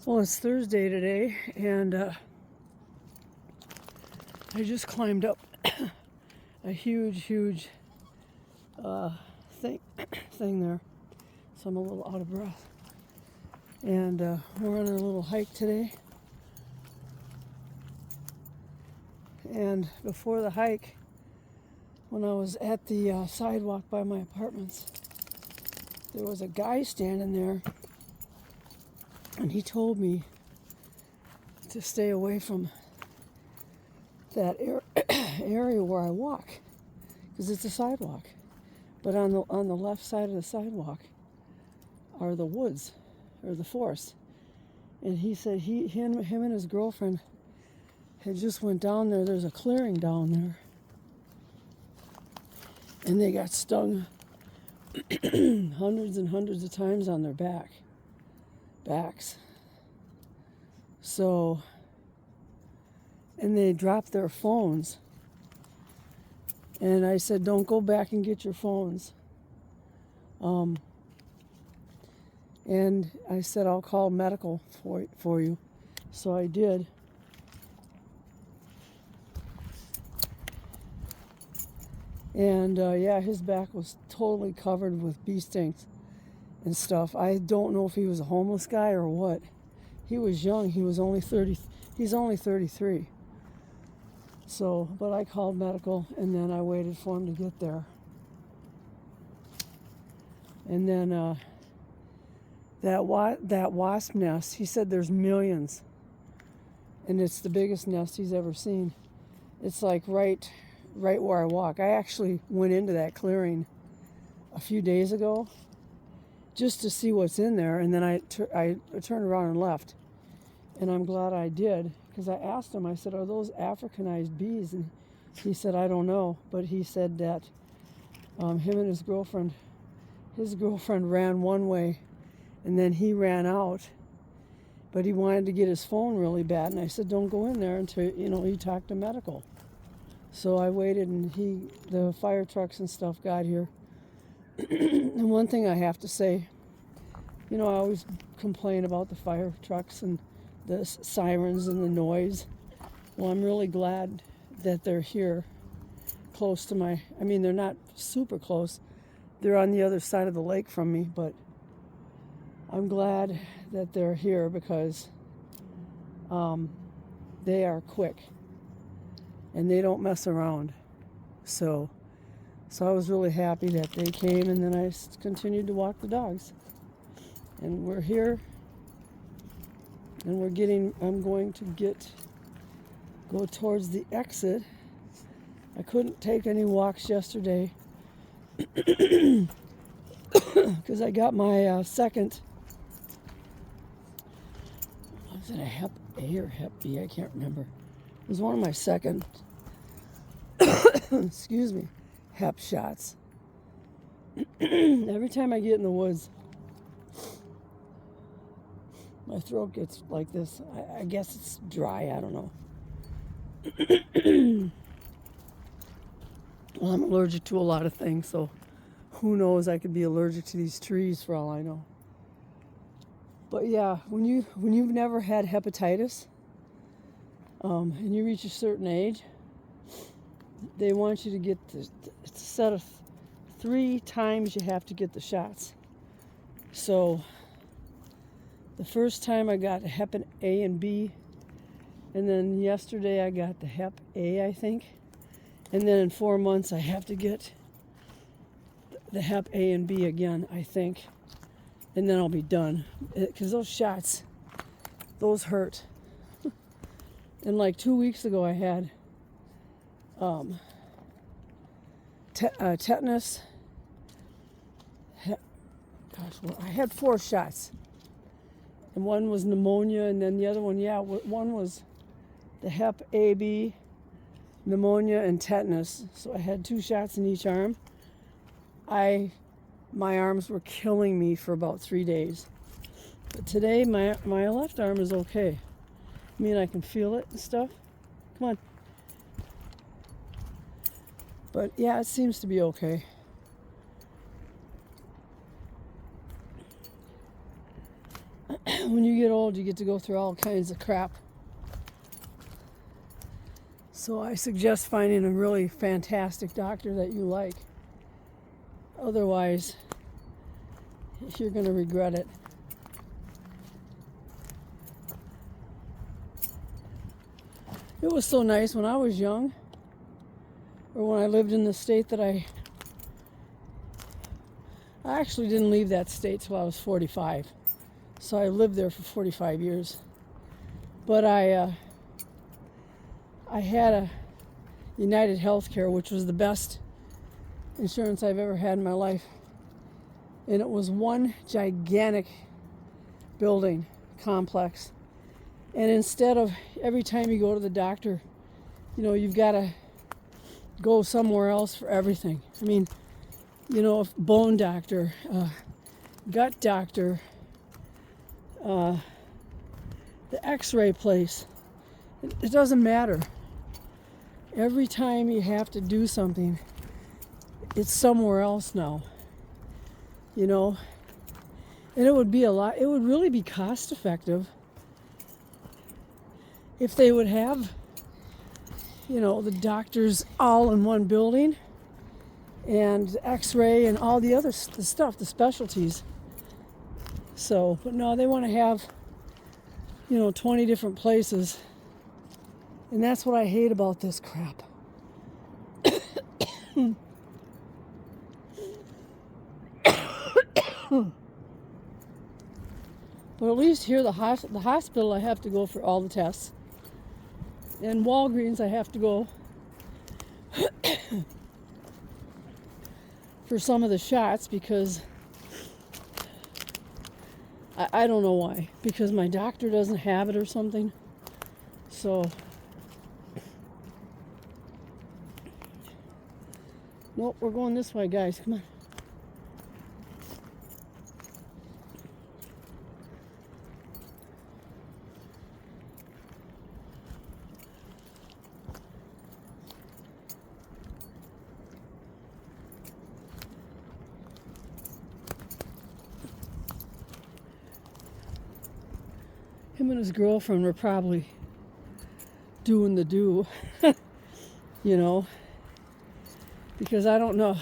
Well, it's Thursday today, and I just climbed up a huge thing there, so I'm a little out of breath. And we're on a little hike today. And before the hike, when I was at the sidewalk by my apartments, there was a guy standing there, and he told me to stay away from that area where I walk, because it's a sidewalk. But on the left side of the sidewalk are the woods, or the forest. And he said him and his girlfriend had just went down there. There's a clearing down there, and they got stung hundreds and hundreds of times on their backs. So, and they dropped their phones. And I said, don't go back and get your phones. And I said, I'll call medical for you. So I did. And yeah, his back was totally covered with bee stings and stuff. I don't know if he was a homeless guy or what. He was young. He was only 30. He's only 33. So, but I called medical, and then I waited for him to get there. And then that wasp nest, he said there's millions. And it's the biggest nest he's ever seen. It's like right where I walk. I actually went into that clearing a few days ago just to see what's in there, and then I turned around and left. And I'm glad I did, because I asked him, I said, are those Africanized bees? And he said, I don't know. But he said that him and his girlfriend ran one way, and then he ran out. But he wanted to get his phone really bad. And I said, don't go in there until, you talk to medical. So I waited, and the fire trucks and stuff got here. And one thing I have to say, I always complain about the fire trucks and the sirens and the noise. Well, I'm really glad that they're here close to they're not super close. They're on the other side of the lake from me, but I'm glad that they're here because they are quick and they don't mess around. So I was really happy that they came, and then I continued to walk the dogs. And we're here. And I'm going to go towards the exit. I couldn't take any walks yesterday because I got my second, was it a Hep A or Hep B? I can't remember. It was one of my second, excuse me, Hep shots. Every time I get in the woods, my throat gets like this. I guess it's dry. I don't know. Well, I'm allergic to a lot of things, so who knows? I could be allergic to these trees for all I know. But yeah, when you've never had hepatitis, and you reach a certain age, they want you to get it's a set of 3 times you have to get the shots. So the first time I got Hep A and B, and then yesterday I got the Hep A, I think. And then in 4 months I have to get the Hep A and B again, I think. And then I'll be done. Because those shots, those hurt. And like 2 weeks ago I had tetanus. I had 4 shots. And one was pneumonia, and then the other one, one was the Hep A/B, pneumonia, and tetanus. So I had 2 shots in each arm. My arms were killing me for about 3 days. But today, my left arm is okay. I can feel it and stuff. Come on. But yeah, it seems to be okay. when you get old, you get to go through all kinds of crap. So I suggest finding a really fantastic doctor that you like. Otherwise, you're going to regret it. It was so nice when I was young, or when I lived in the state that I actually didn't leave that state till I was 45. So I lived there for 45 years. But I had a United Healthcare, which was the best insurance I've ever had in my life. And it was one gigantic building complex. And instead of every time you go to the doctor, you've got to go somewhere else for everything. I mean, bone doctor, gut doctor, the x-ray place. It doesn't matter. Every time you have to do something, it's somewhere else now. And it would really be cost effective if they would have, the doctors all in one building, and x-ray and all the stuff, the specialties. So, but no, they want to have, 20 different places. And that's what I hate about this crap. But at least here, the hospital, I have to go for all the tests. And Walgreens, I have to go for some of the shots because I don't know why. Because my doctor doesn't have it or something. So, nope, we're going this way, guys. Come on. Him and his girlfriend were probably doing the do, because I don't know.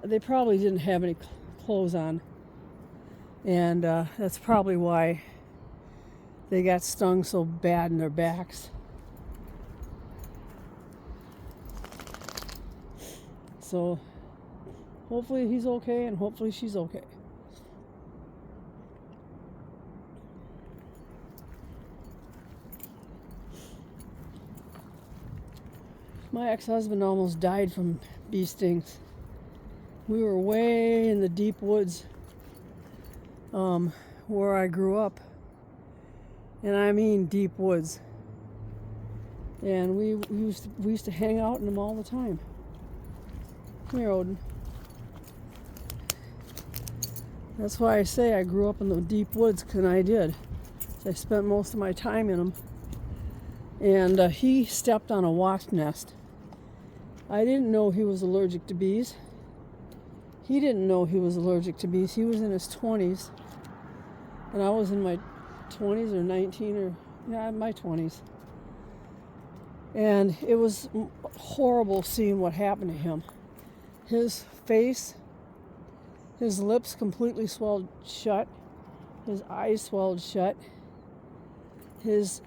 They probably didn't have any clothes on. And that's probably why they got stung so bad in their backs. So hopefully he's okay and hopefully she's okay. My ex-husband almost died from bee stings. We were way in the deep woods where I grew up. And I mean deep woods. And we used to hang out in them all the time. Come here, Odin. That's why I say I grew up in the deep woods, because I did. I spent most of my time in them. And he stepped on a wasp nest. I didn't know he was allergic to bees. He didn't know he was allergic to bees. He was in his 20s. And I was in my 20s or 19 or, my 20s. And it was horrible seeing what happened to him. His face, his lips completely swelled shut. His eyes swelled shut. His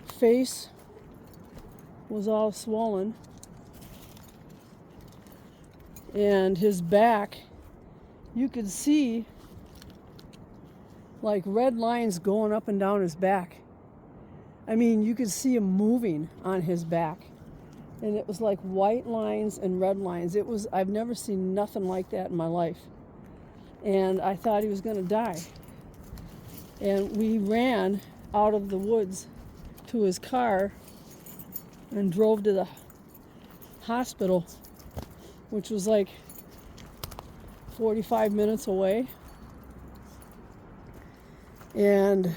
face was all swollen. And his back, you could see like red lines going up and down his back. I mean, you could see him moving on his back. And it was like white lines and red lines. I've never seen nothing like that in my life. And I thought he was going to die. And we ran out of the woods to his car and drove to the hospital, which was like 45 minutes away. And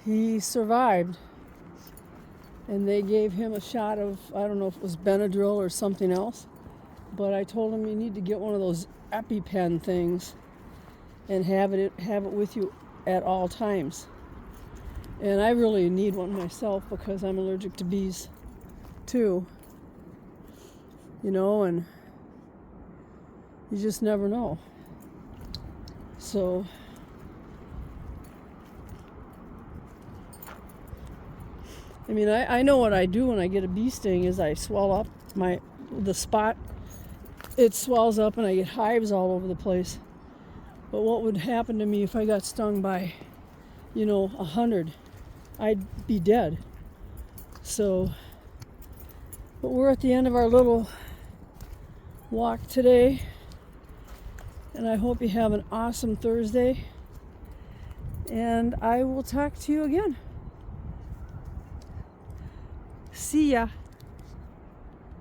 he survived. And they gave him a shot of, I don't know if it was Benadryl or something else, but I told him you need to get one of those EpiPen things and have it with you at all times. And I really need one myself because I'm allergic to bees too. You know, and you just never know. So I mean, I know what I do when I get a bee sting is I swell up the spot. It swells up and I get hives all over the place. But what would happen to me if I got stung by, 100? I'd be dead. So, but we're at the end of our little walk today. And I hope you have an awesome Thursday. And I will talk to you again. See ya.